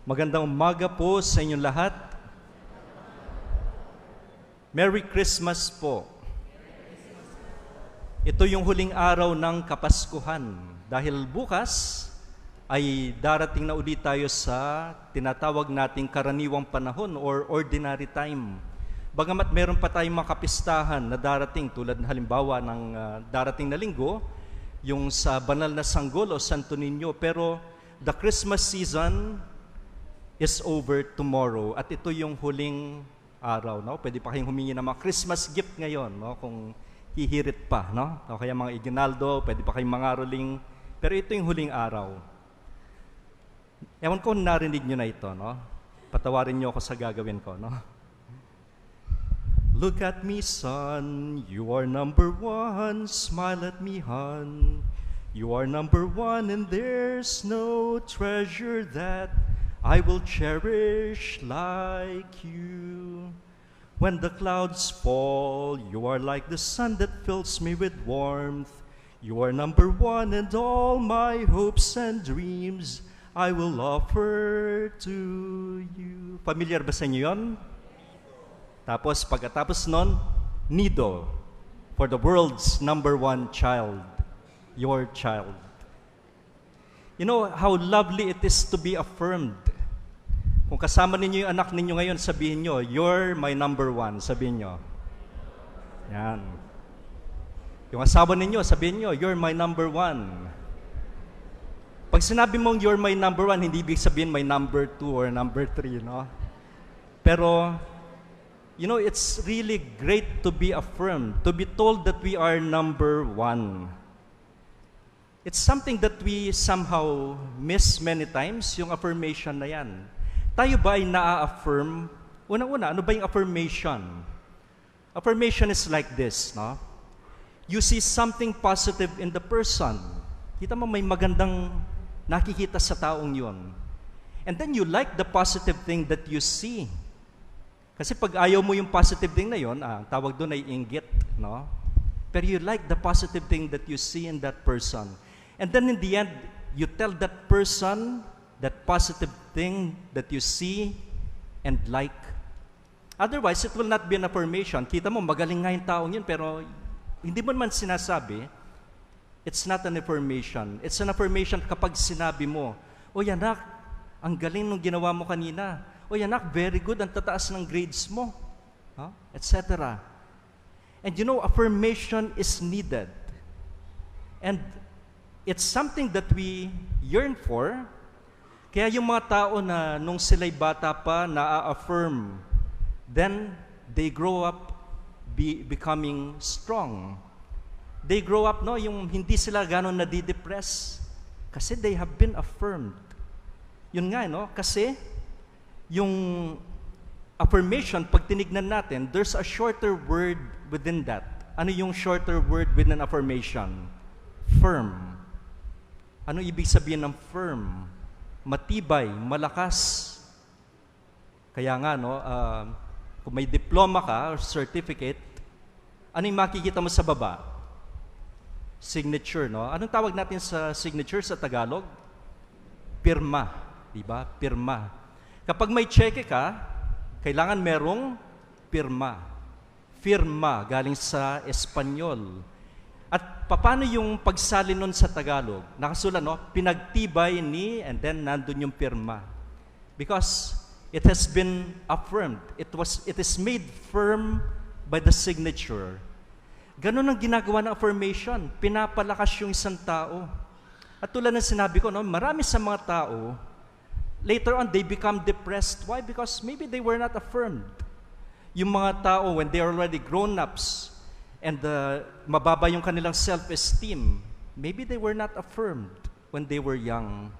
Magandang umaga po sa inyong lahat. Merry Christmas po. Ito yung huling araw ng Kapaskuhan dahil bukas ay darating na ulit tayo sa tinatawag nating karaniwang panahon or ordinary time. Bagamat meron pa tayong mga kapistahan na darating tulad halimbawa ng darating na linggo, yung sa banal na sanggol o Santo Niño, pero the Christmas season is over tomorrow at ito yung huling araw, no? Pwede pa kayong humingi ng mga Christmas gift ngayon, no? Kung hihirit pa, no? O kaya mga iginaldo, pwede pa kayong mangaroling, pero ito yung huling araw. Ewan ko narinig nyo na ito, no? Patawarin nyo ako sa gagawin ko, no? Look at me, son, you are number one, smile at me, hon. You are number one and there's no treasure that I will cherish like you. When the clouds fall, you are like the sun that fills me with warmth. You are number one and all my hopes and dreams I will offer to you. Familiar ba sa inyo yun? Tapos pagkatapos nun, Nido, for the world's number one child, your child. You know how lovely it is to be affirmed. Kung kasama ninyo yung anak ninyo ngayon, sabihin nyo, you're my number one. Sabihin nyo. Yan. Yung asawa ninyo, sabihin nyo, you're my number one. Pag sinabi mong you're my number one, hindi ibig sabihin my number two or number three, no? Pero, you know, it's really great to be affirmed, to be told that we are number one. It's something that we somehow miss many times, yung affirmation na yan. Tayo ba ay na-affirm? Una-una, ano ba yung affirmation? Affirmation is like this, no? You see something positive in the person. Kita mo may magandang nakikita sa taong yun. And then you like the positive thing that you see. Kasi pag ayaw mo yung positive thing na yun, tawag doon ay inggit, no? Pero you like the positive thing that you see in that person. And then in the end, you tell that person that positive thing that you see and like. Otherwise, it will not be an affirmation. Kita mo, magaling nga yung taong yun, pero hindi mo naman sinasabi, it's not an affirmation. It's an affirmation kapag sinabi mo, "Oy anak, ang galing nung ginawa mo kanina. Oy anak, very good, ang tataas ng grades mo." Huh? Etc. And you know, affirmation is needed. And it's something that we yearn for. Kaya yung mga tao na nung sila'y bata pa, na-affirm, then they grow up becoming strong. They grow up, no, yung hindi sila gano'n nadidepress kasi they have been affirmed. Yun nga, no, kasi yung affirmation, pag tinignan natin, there's a shorter word within that. Ano yung shorter word within affirmation? Firm. Ano ibig sabihin ng firm? Matibay, malakas. Kaya nga, no, kung may diploma ka or certificate, ano yung makikita mo sa baba? Signature, no? Anong tawag natin sa signature sa Tagalog? Pirma, di ba? Pirma. Kapag may cheque ka, kailangan merong pirma. Firma, galing sa Espanyol. At paano yung pagsali nun sa Tagalog? Nakasulat, no? Pinagtibay ni, and then nandun yung pirma. Because it has been affirmed. It is made firm by the signature. Ganun ang ginagawa ng affirmation. Pinapalakas yung isang tao. At tulad ng sinabi ko, no? Marami sa mga tao, later on, they become depressed. Why? Because maybe they were not affirmed. Yung mga tao, when they are already grown-ups, and mababa yung kanilang self-esteem, maybe they were not affirmed when they were young.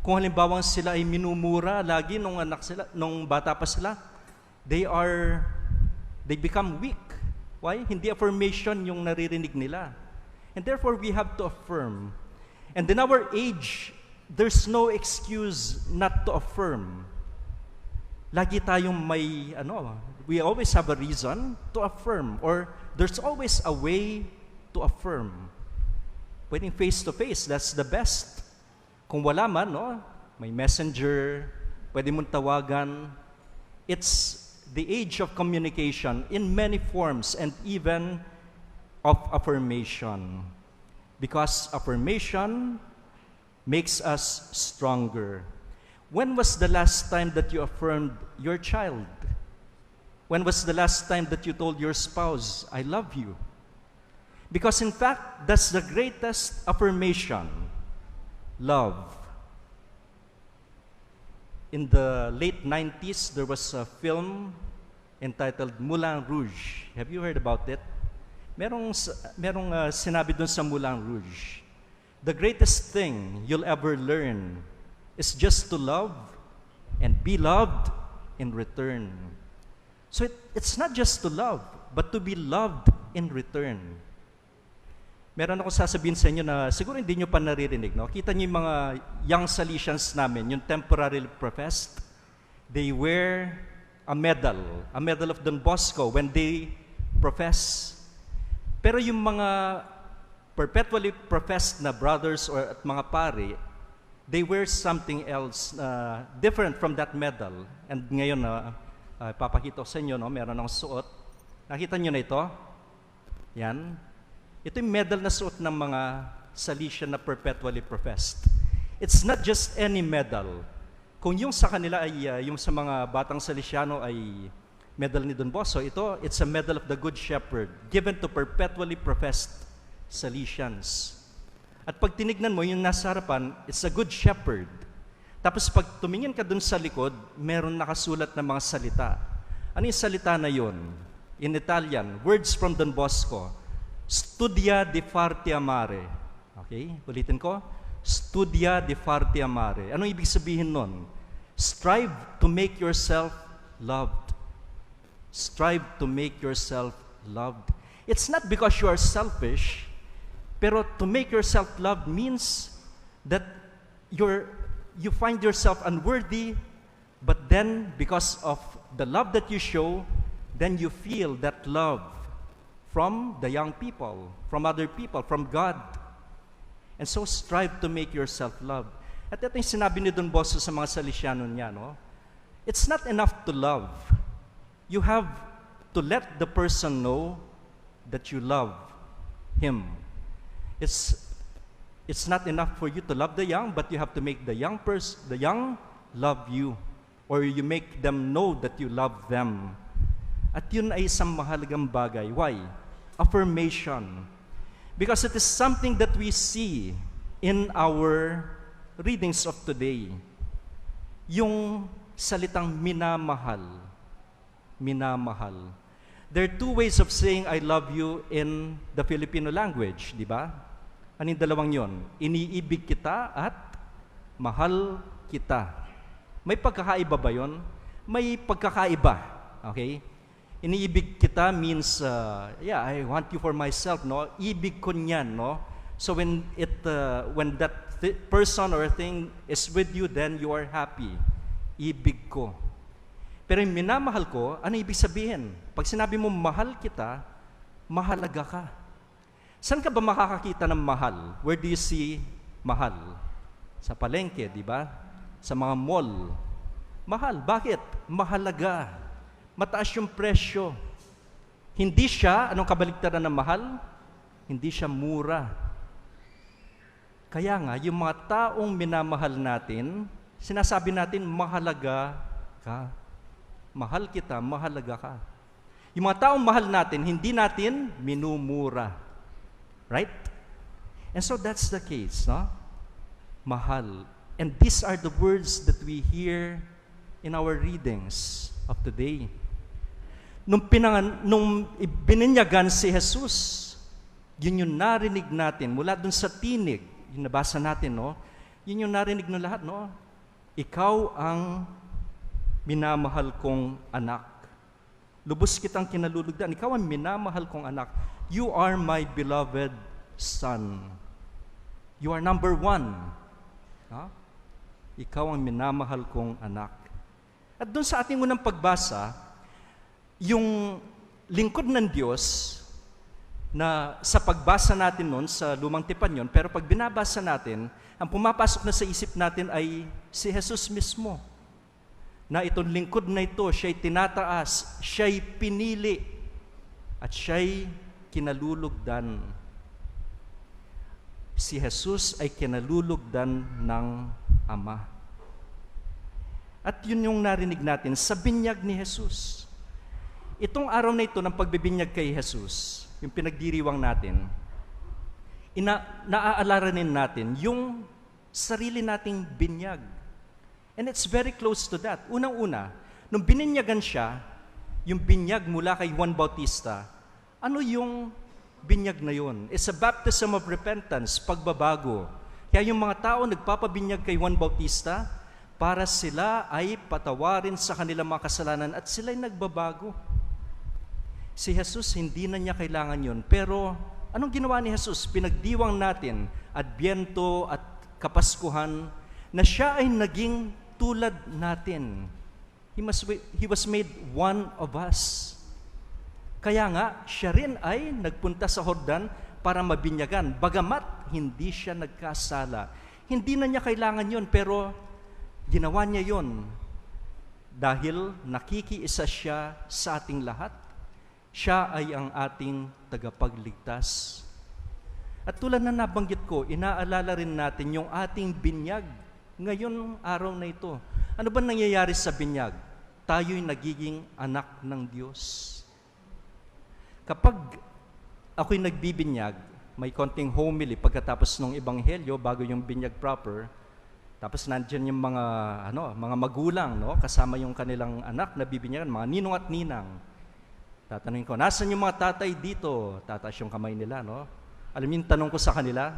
Kung halimbawa sila ay minumura lagi nung bata pa sila, they become weak. Why? Hindi affirmation yung naririnig nila. And therefore, we have to affirm. And in our age, there's no excuse not to affirm. Lagi tayong may, we always have a reason to affirm, or there's always a way to affirm. Pwedeng face-to-face, that's the best. Kung wala man, no, may messenger, pwede mong tawagan. It's the age of communication in many forms and even of affirmation. Because affirmation makes us stronger. When was the last time that you affirmed your child? When was the last time that you told your spouse, I love you? Because in fact, that's the greatest affirmation, love. In the late 90s, there was a film entitled Moulin Rouge. Have you heard about it? Merong sinabi dun sa Moulin Rouge, the greatest thing you'll ever learn is just to love and be loved in return. So it's not just to love, but to be loved in return. Meron ako sasabihin sa inyo na siguro hindi nyo pa naririnig, no? Kita nyo yung mga young Salesians namin, yung temporarily professed, they wear a medal of Don Bosco when they profess. Pero yung mga perpetually professed na brothers or at mga pari, they wear something else different from that medal. And ngayon papakita ko sa inyo, no? Meron akong suot. Nakita nyo na ito? Yan. Ito yung medal na suot ng mga Salesian na perpetually professed. It's not just any medal. Kung yung sa kanila ay, yung sa mga batang Salesiano ay medal ni Don Bosco, it's a medal of the Good Shepherd given to perpetually professed Salesians. At pag tinignan mo yung nasa harapan, it's a Good Shepherd. Tapos pag tumingin ka dun sa likod, meron nakasulat na mga salita. Ano yung salita na yun? In Italian, words from Don Bosco. Studia di farti amare. Okay? Ulitin ko. Studia di farti amare. Anong ibig sabihin nun? Strive to make yourself loved. Strive to make yourself loved. It's not because you are selfish, pero to make yourself loved means that you find yourself unworthy, but then because of the love that you show, then you feel that love from the young people, from other people, from God. And so strive to make yourself loved. At ito yung sinabi ni Don Bosco sa mga Salesiano niya, no? It's not enough to love. You have to let the person know that you love him. It's not enough for you to love the young, but you have to make the young love you, or you make them know that you love them. At yun ay isang mahalagang bagay. Why? Affirmation. Because it is something that we see in our readings of today. Yung salitang minamahal. Minamahal. There are two ways of saying I love you in the Filipino language, di ba? Ano yung dalawang yon? Iniibig kita at mahal kita. May pagkakaiba ba yon? May pagkakaiba. Okay? Iniibig kita means, I want you for myself, no? Ibig ko niyan, no? So when that person or thing is with you, then you are happy. Ibig ko. Pero yung minamahal ko, ano ibig sabihin? Pag sinabi mo mahal kita, mahalaga ka. Saan ka ba makakakita ng mahal? Where do you see mahal? Sa palengke, di ba? Sa mga mall. Mahal. Bakit? Mahalaga. Mataas yung presyo. Hindi siya, anong kabaligtaran ng mahal? Hindi siya mura. Kaya nga, yung mga taong minamahal natin, sinasabi natin, mahalaga ka. Mahal kita, mahalaga ka. Yung mga taong mahal natin, hindi natin minumura. Right? And so that's the case, no? Mahal. And these are the words that we hear in our readings of today. Nung bininyagan si Jesus, yun yung narinig natin mula dun sa tinig, yung nabasa natin, no? Yun yung narinig ng lahat, no? Ikaw ang minamahal kong anak. Lubos kitang kinalulugdan. Ikaw ang minamahal kong anak. You are my beloved son. You are number one. Ha? Ikaw ang minamahal kong anak. At doon sa ating unang pagbasa, yung lingkod ng Diyos na sa pagbasa natin noon sa Lumang Tipan yun, pero pag binabasa natin, ang pumapasok na sa isip natin ay si Jesus mismo. na itong lingkod na ito, siya'y tinataas, siya'y pinili, at siya'y kinalulugdan. Si Jesus ay kinalulugdan ng Ama. At yun yung narinig natin sa binyag ni Jesus. Itong araw na ito ng pagbibinyag kay Jesus, yung pinagdiriwang natin, naaalaranin natin yung sarili nating binyag. And it's very close to that. Unang-una, nung bininyagan siya, yung binyag mula kay Juan Bautista, ano yung binyag na yun? It's a baptism of repentance, pagbabago. Kaya yung mga tao nagpapabinyag kay Juan Bautista para sila ay patawarin sa kanilang mga kasalanan at sila'y nagbabago. Si Jesus, hindi na niya kailangan yun. Pero anong ginawa ni Jesus? Pinagdiwang natin, Adbyento at Kapaskuhan, na siya ay naging tulad natin. He was made one of us. Kaya nga, siya rin ay nagpunta sa Jordan para mabinyagan. Bagamat hindi siya nagkasala. Hindi na niya kailangan yun, pero ginawa niya yun dahil nakikiisa siya sa ating lahat. Siya ay ang ating tagapagligtas. At tulad na nabanggit ko, inaalala rin natin yung ating binyag ngayon araw na ito. Ano ba nangyayari sa binyag? Tayo'y nagiging anak ng Diyos. Kapag ako'y nagbibinyag, may konting homily pagkatapos ng ebanghelyo bago yung binyag proper, tapos nandiyan yung mga magulang, no, kasama yung kanilang anak na bibinyagan, mga ninong at ninang. Tatanungin ko, nasan yung mga tatay dito? Tataas yung kamay nila, no? Alam niyo yung tanong ko sa kanila,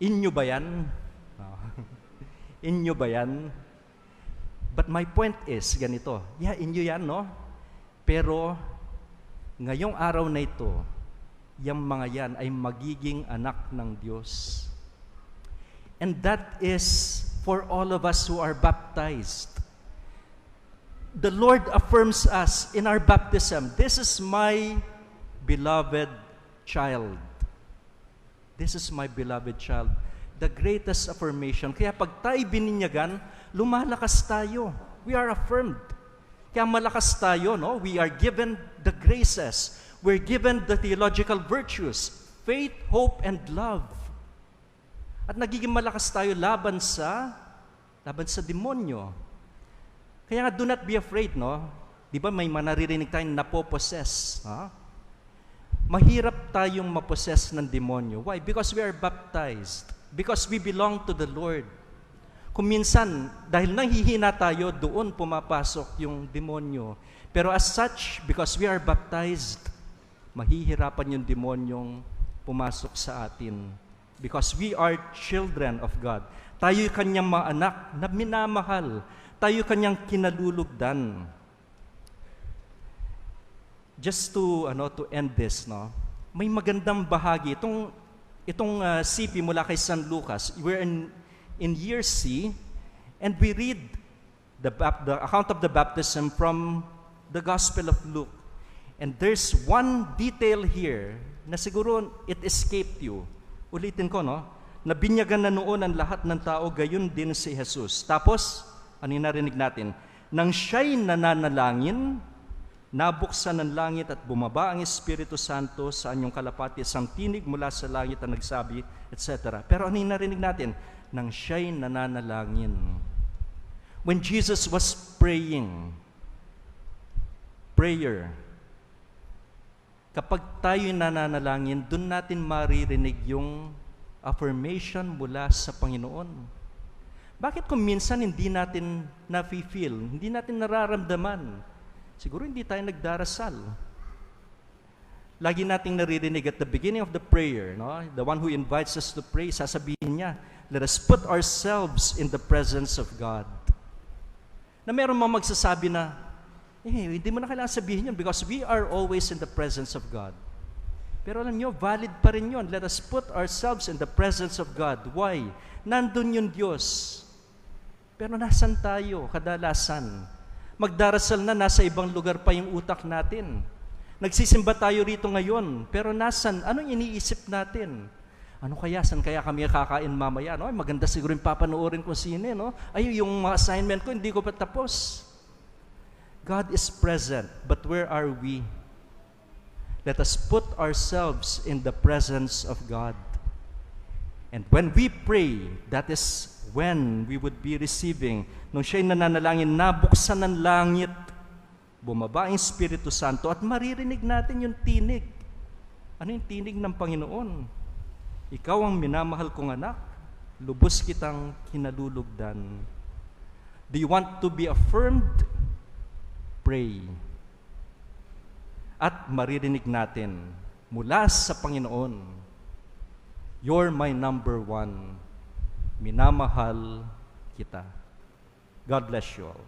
inyo ba yan? Inyo ba yan? But my point is, ganito, yeah, inyo yan, no? Pero, ngayong araw na ito, yung mga yan ay magiging anak ng Diyos. And that is for all of us who are baptized. The Lord affirms us in our baptism, this is my beloved child. This is my beloved child. The greatest affirmation. Kaya pag tayo bininyagan, lumalakas tayo. We are affirmed. Kaya malakas tayo, no? We are given the graces. We're given the theological virtues, faith, hope, and love. At nagiging malakas tayo laban sa demonyo. Kaya nga, do not be afraid, no? Di ba may manaririnig tayong napopossess, ha? Mahirap tayong mapossess ng demonyo. Why? Because we are baptized. Because we belong to the Lord. Kung minsan, dahil nahihina tayo, doon pumapasok yung demonyo. Pero as such, because we are baptized, mahihirapan yung demonyong pumasok sa atin. Because we are children of God. Tayo'y kanyang mga anak na minamahal. Tayo kanyang kinalulugdan. Just to end this, no? May magandang bahagi itong CP mula kay San Lucas. We're in year C, and we read the account of the baptism from the Gospel of Luke. And there's one detail here na siguro it escaped you. Ulitin ko, no? Nabinyagan na noon ang lahat ng tao, gayon din si Jesus. Tapos, ano yung narinig natin? Nang siya'y nananalangin, nabuksan ng langit at bumaba ang Espiritu Santo sa anyong kalapati, isang tinig mula sa langit na nagsabi, etc. Pero ano yung narinig natin? Nang siya'y nananalangin. When Jesus was praying, prayer, kapag tayo'y nananalangin, dun natin maririnig yung affirmation mula sa Panginoon. Bakit kung minsan hindi natin na-feel, hindi natin nararamdaman? Siguro hindi tayo nagdarasal. Lagi nating naririnig at the beginning of the prayer, no? The one who invites us to pray, sasabihin niya, let us put ourselves in the presence of God. Na meron mga magsasabi na, hindi mo na kailangan sabihin yun because we are always in the presence of God. Pero alam nyo, valid pa rin yun. Let us put ourselves in the presence of God. Why? Nandun yung Diyos. Pero nasan tayo kadalasan? Magdarasal na, nasa ibang lugar pa yung utak natin. Nagsisimba tayo rito ngayon, pero nasan? Anong iniisip natin? Ano kaya? San kaya kami kakain mamaya? No? Maganda siguro yung papanoorin ko sine, no? Ay, yung mga assignment ko, hindi ko pa tapos. God is present, but where are we? Let us put ourselves in the presence of God. And when we pray, that is when we would be receiving, nung siya'y nananalangin, nabuksan ng langit, bumaba ang Espiritu Santo, at maririnig natin yung tinig. Ano yung tinig ng Panginoon? Ikaw ang minamahal kong anak, lubos kitang kinalulugdan. Do you want to be affirmed? Pray. At maririnig natin mula sa Panginoon, you're my number one. Minamahal kita. God bless you all.